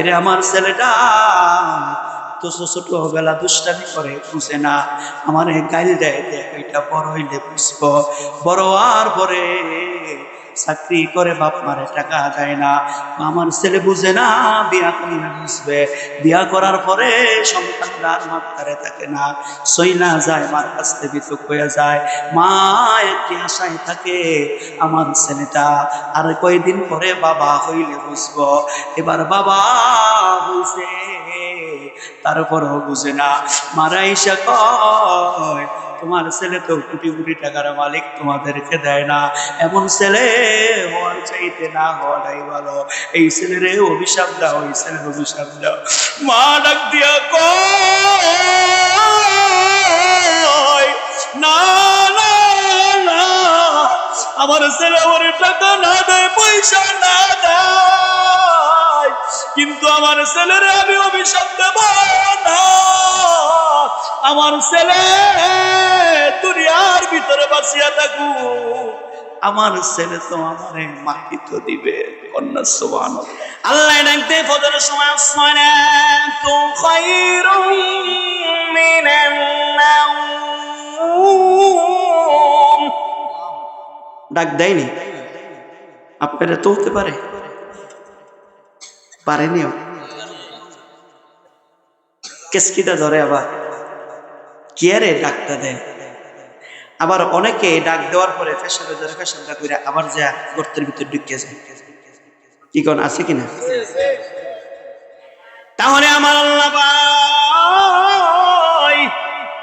হাইরে আমার ছেলেটা তো ছোটবেলা দুষ্টামি করে বুঝে না, আমার গাইল দেয় দেখ এটা বড় হইলে বুঝবো। বড় আর পরে চাকরি করে বাপ মারে টাকা দেয় না, আমার ছেলে বুঝে না, বিয়া করলে বুঝবে। বিয়া করার পরে সন্তানরা আর মাত্রারে থাকে না, সইনা যায়, মার কাছ থেকে বিতক হয়ে যায়। মা একটি আশায় থাকে আমার ছেলেটা আর কয়েকদিন পরে বাবা হইলে বুঝবো। এবার বাবা হইছে, তারপরও বুঝে না। মারা ইসা কয় তোমার ছেলে তো কোটি কোটি টাকার মালিক, তোমাদেরকে দেয় না। এমন ছেলে হওয়ার চাইতে না হওয়াটাই ভালো। এই ছেলেরে অভিশাপ দাও, এই ছেলের অভিশাপ দাও। মা ডাক দিয়া কয় না না না, আমার ছেলে আমার টাকা না দেয়, পয়সা না দেয়, কিন্তু আমার ছেলেরে আমি অভিশাপ দেব না। আমার ছেলে দুনিয়ার ভিতরে বাঁচিয়া থাকু, আমার ছেলে তো আমারে মাটি তো দিবে। কন্যা সুবহানাল্লাহ। আল্লাহ ডাকতে ফজরের সময় আসসালাতু খায়রুম মিনান নাওম। ডাক দেয়নি? আপনারা তুলতে পারে? পারেনিও। কেসকিটা ধরে আবার কি আরে ডাকটা দেয়। আবার অনেকে ডাক দেওয়ার পরে ফেসাবে ধরে ফেসাবটা করে আবার যা গর্তের ভিতর ঢুকে যায়। কি কোন আছে কিনা? তাহলে আমার আল্লাহ ভাই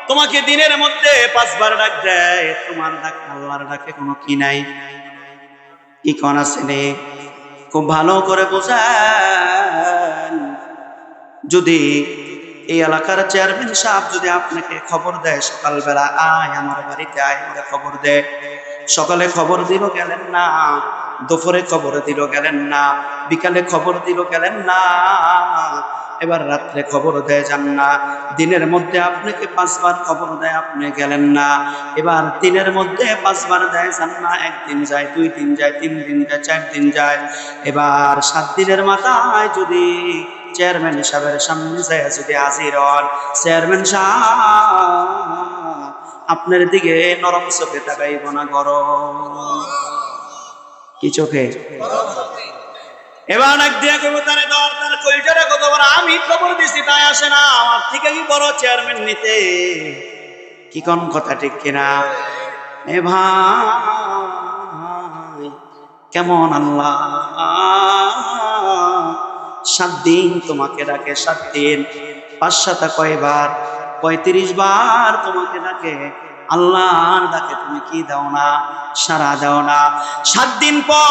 তোমাকে দিনের মধ্যে 5 বার ডাক দেয়, তোমার ডাক আল্লাহর ডাকে কোনো কি নাই? কি কোন আছে নে? খুব ভালো করে বোঝেন। যদি এই এলাকার চেয়ারম্যান সাহেব যদি আপনাকে খবর দেয় সকালবেলা, আয় আমার বাড়িতে আয়, ওরা খবর দেয়, সকালে খবর দিল গেলেন না, দুপুরে খবর দিল গেলেন না, বিকালে খবর দিল গেলেন না, এবার রাত্রে খবর দেয় যান না, দিনের মধ্যে আপনাকে 5 বার খবর দেয় আপনি গেলেন না, এবার দিনের মধ্যে 5 বার দেয় যান না, 1 দিন যায়, 2 দিন যায়, 3 দিন যায়, 4 দিন যায়, এবার 7 দিনের মাথায় যদি চেয়ারম্যান সাহেবের সামনে যায় যদি হাজির হন, চেয়ারম্যান সাহেব আপনার দিকে নরম চোখে তাকাইব না গরম? কি চোখে? এবার এক দিয়ে কেউ তার তার কইটারে কত বড় আমি খবর দিছি তাই আসে না, আমার থেকে কি বড় চেয়ারম্যান নিতে? কি কোন কথা ঠিক কিনা? এ ভাই কেমন আল্লাহ 7 দিন তোমাকে ডাকে, 7 দিন 5 7 কয়বার? 35 বার তোমাকে ডাকে। আল্লাহর ডাকে তুমি কি দাও না? সারা দাও না। 7 দিন পর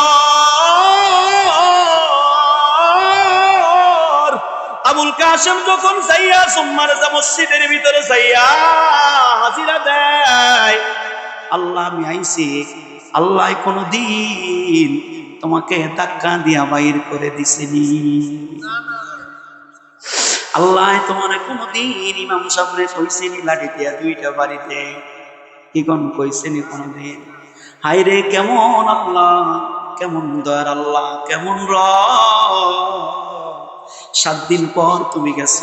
আবুল কাসেম যখন যাইয়া সুম্মার মসজিদের ভিতরে যাইয়া হাজিরা দেয়, আল্লাহ আমি আইছি, আল্লাহ কোনদিন তোমাকে ধাক্কা দিয়া বাইর করে দিছেনি? আল্লাহ তোমার কোনদিন ইমাম সামনে কইছেনি লাঠি দিয়া 2টা বাড়িতে? কি কোন কইছেনি কোনদিন? হায়রে কেমন আল্লাহ, কেমন দয়ার আল্লাহ, কেমন রব। 7 দিন পর তুমি গেছ,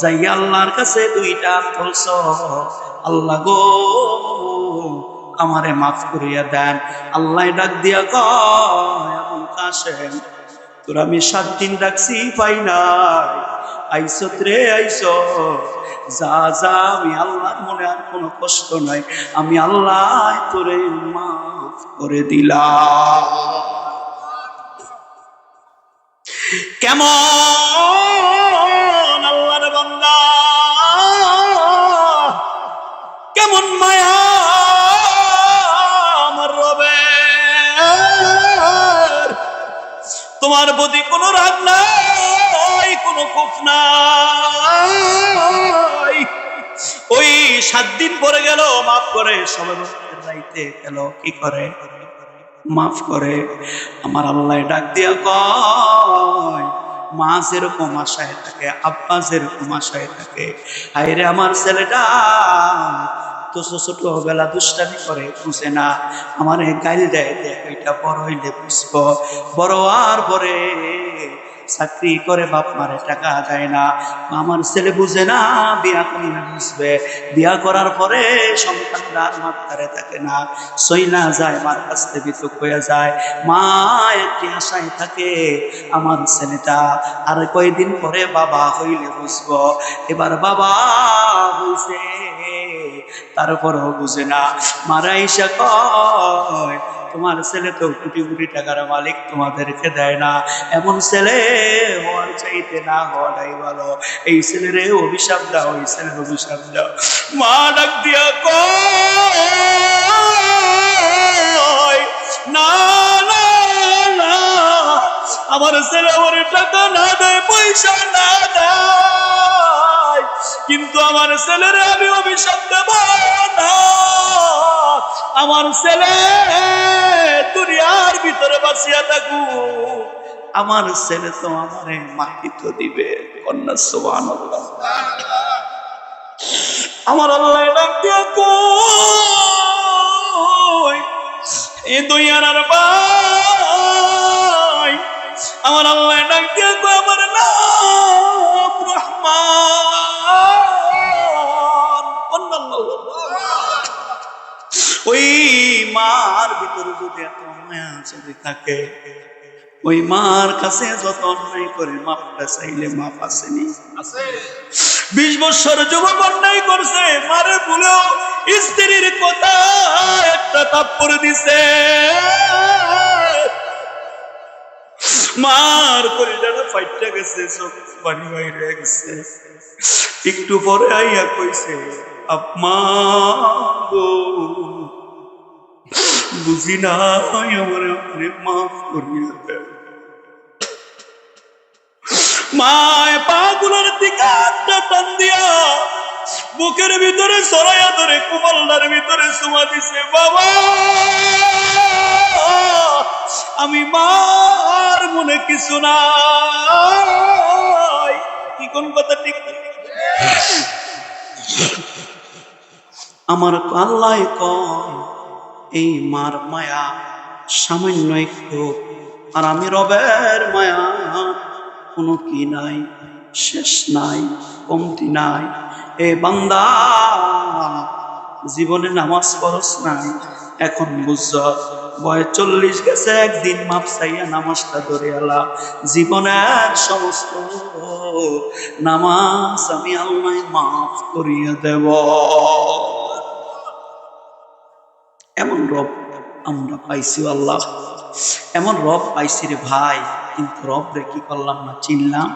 যাইয়া আল্লাহর কাছে 2টা বলছ, আল্লাহ গো আমারে মাফ করিয়া দেন। আল্লাহ ডাক দিয়া কয় আবুল কাসেম তোর আমি 7 দিন ডাকছি পাই নাই, আইসত রে আইসো, যা যা, আমি আল্লাহর মনে আর কোনো কষ্ট নাই, আমি আল্লাহ তোরে মাফ করে দিলাম। কেমন আল্লাহর বান্দা, কেমন মায়া আমার রবের, তোমার প্রতি কোনো রাগ নাই, কোনো ক্ষোভ নাই। ওই 7 দিন পরে গেল, মাফ করে, সবে রাইতে গেল, কি করে? মাফ করে। আমার আল্লাহ ডাক দিয়া কয় মা যেরকম আশায় থাকে, আব্বা যেরকম আশায় থাকে, আইরে আমার ছেলেটা তো ছোটবেলা দুষ্টামি করে বুঝে না, আমার গাইল দেয় দেখ এটা বড় হইলে বুঝবো। বড় আর পরে চাকরি করে বাপ মারে টাকা দেয় না, আমার ছেলে বুঝে না, বিয়া করলে বুঝবে। বিয়া করার পরে সন্তানরা আর মাত্রারে থাকে না, সইনা যায়, মার কাছ থেকে বিতক হয়ে যায়। মা একটি আশায় থাকে আমার ছেলেটা আর কয়েকদিন পরে বাবা হইলে বুঝবো। এবার বাবা হইছে, তারপরও বুঝে না। মারা ঈশা কয় তোমার ছেলে তো কোটি কোটি টাকার মালিক, তোমাদেরকে দেয় না। এমন ছেলে হওয়ার চাইতে না হওয়াটাই ভালো। এই ছেলেরে অভিশাপ দাও, এই ছেলের অভিশাপ দাও। মা ডাক দিয়া কয় না না না, আমার ছেলে আমার টাকা না দেয়, পয়সা না দেয়, কিন্তু আমার ছেলেরে আমি অভিশাপ দেব না। আমার ছেলে দুনিয়ার ভিতরে বাঁচিয়া থাকুক, আমার ছেলে তো আমারে মাটিত দিবে। কন্যা সুবহানাল্লাহ। আমার আল্লাহ ডাক দিয়া কই এ দুনিয়ার ভাই, আমার আল্লাহ ডাক দিয়া কই আমার নাম রহমান। ওই মার ভিতরে যদি এত মায়া যদি থাকে, ওই মার কাছে যত অন্যায় করে মাপটা চাইলে মাপ আসেনি? 20 বছর যুবক অন্যায় করছে, মারে ভুলেও স্ত্রীর কথা একটা থাপ্পড় দিছে, মার কলিজাটা ফাইটটা গেছে, চোখ পানি বাইরে গেছে। একটু পরে আইয়া কইছে আপমা গো, বুঝি না আমার আপনি মাফ করিয়া দেন। মায় পাগুলোর দিকে হাতটা টান দিয়া বুকের ভিতরে সরাইয়া ধরে কুমালটার ভিতরে চুমা দিছে। বাবা আমি মার মনে কিছু নাই। কি কোন কথা ঠিক আমার আল্লাহ কয় এই মার মায়া সামান্য একটু, আর আমি রবের মায়া কোনো কি নাই, শেষ নাই, কমতি নাই। এ বান্দা জীবনে নামাজ পড়স নাই, এখন বুঝছ বয়স 40 গেছে, একদিন মাপ চাইয়া নামাজটা ধরে আলা। জীবনের সমস্ত নামাজ আমি আল্লাহ মাফ করিয়া দেব। এমন রব আমরা পাইছি আল্লাহ, এমন রব পাইছি রে ভাই, কিন্তু রব রে কি করলাম না, চিনলাম